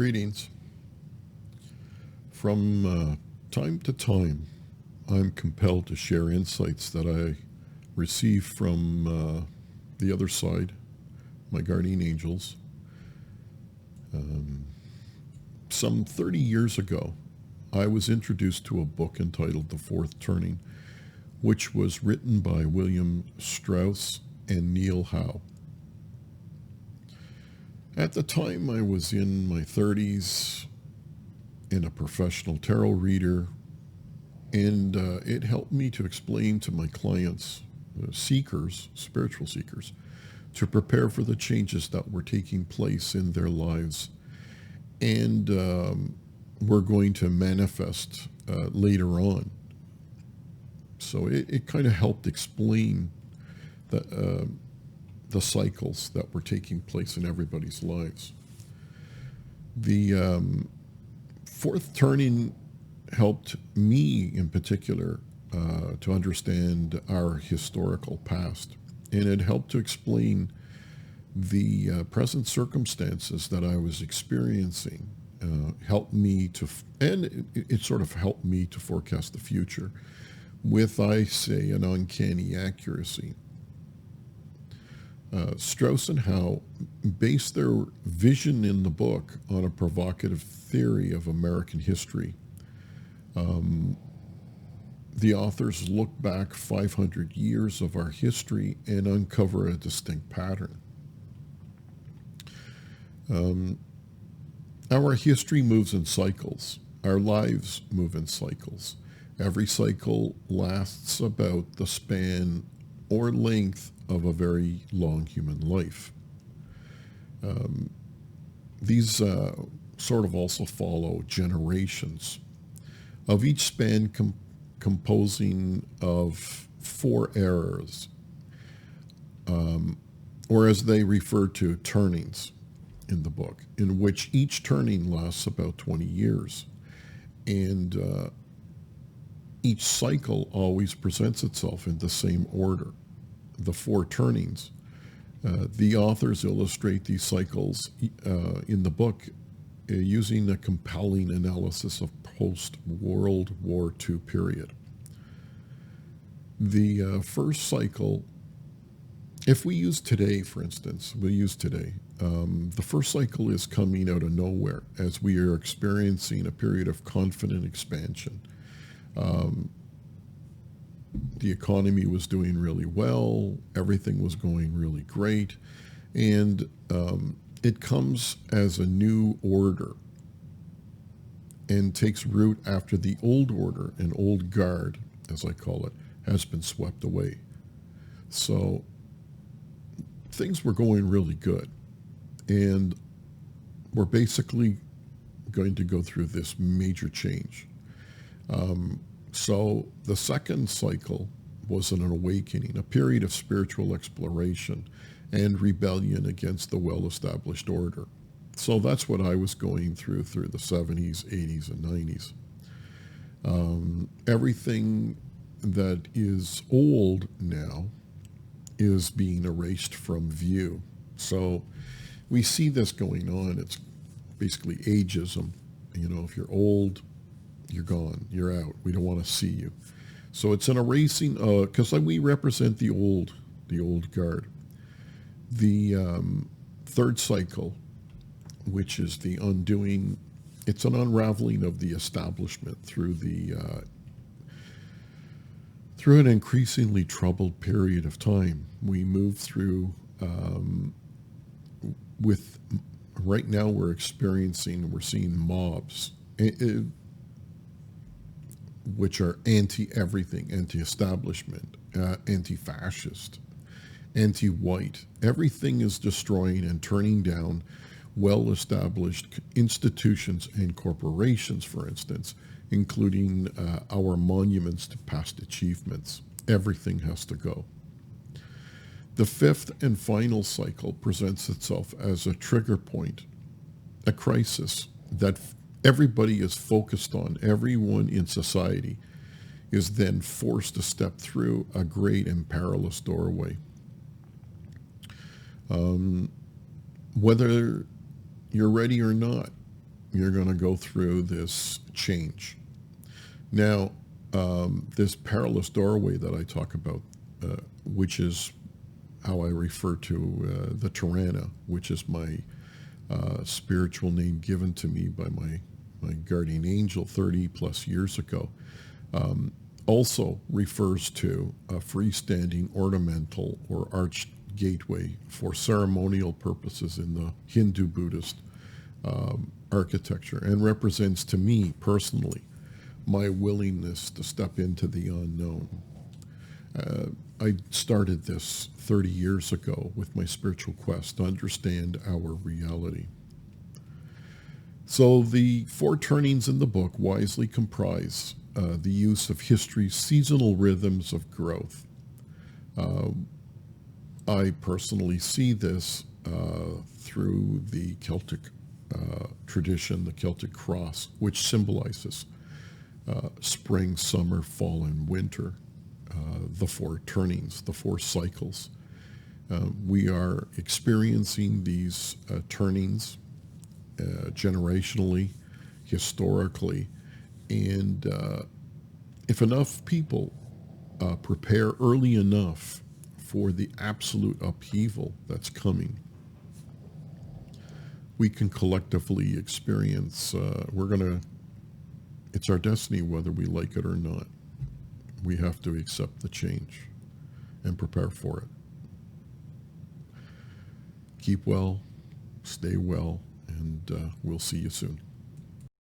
Greetings. From time to time, I'm compelled to share insights that I receive from the other side, my guardian angels. Some 30 years ago, I was introduced to a book entitled The Fourth Turning, which was written by William Strauss and Neil Howe. At the time, I was in my 30s and a professional tarot reader, and it helped me to explain to my clients, seekers, spiritual seekers, to prepare for the changes that were taking place in their lives and were going to manifest later on. So it kind of helped explain the cycles that were taking place in everybody's lives. The fourth turning helped me in particular to understand our historical past, and it helped to explain the present circumstances that I was experiencing. Helped me to, and it sort of helped me to forecast the future with, I say, an uncanny accuracy. Strauss and Howe based their vision in the book on a provocative theory of American history. The authors look back 500 years of our history and uncover a distinct pattern. Our history moves in cycles. Our lives move in cycles. Every cycle lasts about the span or length of a very long human life. These sort of also follow generations, of each span composing of 4 eras, or as they refer to, turnings in the book, in which each turning lasts about 20 years. And each cycle always presents itself in the same order. The 4 turnings. The authors illustrate these cycles in the book using a compelling analysis of post-World War II period. The first cycle, if we use today, for instance, the first cycle is coming out of nowhere as we are experiencing a period of confident expansion. The economy was doing really well, everything was going really great, and it comes as a new order and takes root after the old order, an old guard, as I call it, has been swept away. So things were going really good, and we're basically going to go through this major change. So the second cycle was an awakening, a period of spiritual exploration and rebellion against the well-established order. So that's what I was going through the 70s, 80s, and 90s. Everything that is old now is being erased from view. So we see this going on. It's basically ageism. You know, if you're old, you're gone, you're out, we don't want to see you. So it's an erasing, because we represent the old guard. The third cycle, which is the undoing, it's an unraveling of the establishment through an increasingly troubled period of time. We move through right now we're seeing mobs, which are anti-everything, anti-establishment, anti-fascist, anti-white. Everything is destroying and turning down well-established institutions and corporations, for instance, including our monuments to past achievements. Everything has to go. The fifth and final cycle presents itself as a trigger point, a crisis that everybody is focused on. Everyone in society is then forced to step through a great and perilous doorway. Whether you're ready or not, You're going to go through this change. Now, this perilous doorway that I talk about, which is how I refer to the Tirana, which is my spiritual name given to me by my guardian angel 30 plus years ago, also refers to a freestanding ornamental or arched gateway for ceremonial purposes in the Hindu Buddhist architecture, and represents to me personally my willingness to step into the unknown. I started this 30 years ago with my spiritual quest to understand our reality. So the four turnings in the book wisely comprise the use of history's seasonal rhythms of growth. I personally see this through the Celtic tradition, the Celtic cross, which symbolizes spring, summer, fall, and winter, the four turnings, the four cycles. We are experiencing these turnings generationally, historically, and if enough people prepare early enough for the absolute upheaval that's coming, we can collectively experience, it's our destiny whether we like it or not. We have to accept the change and prepare for it. Keep well, stay well, and we'll see you soon.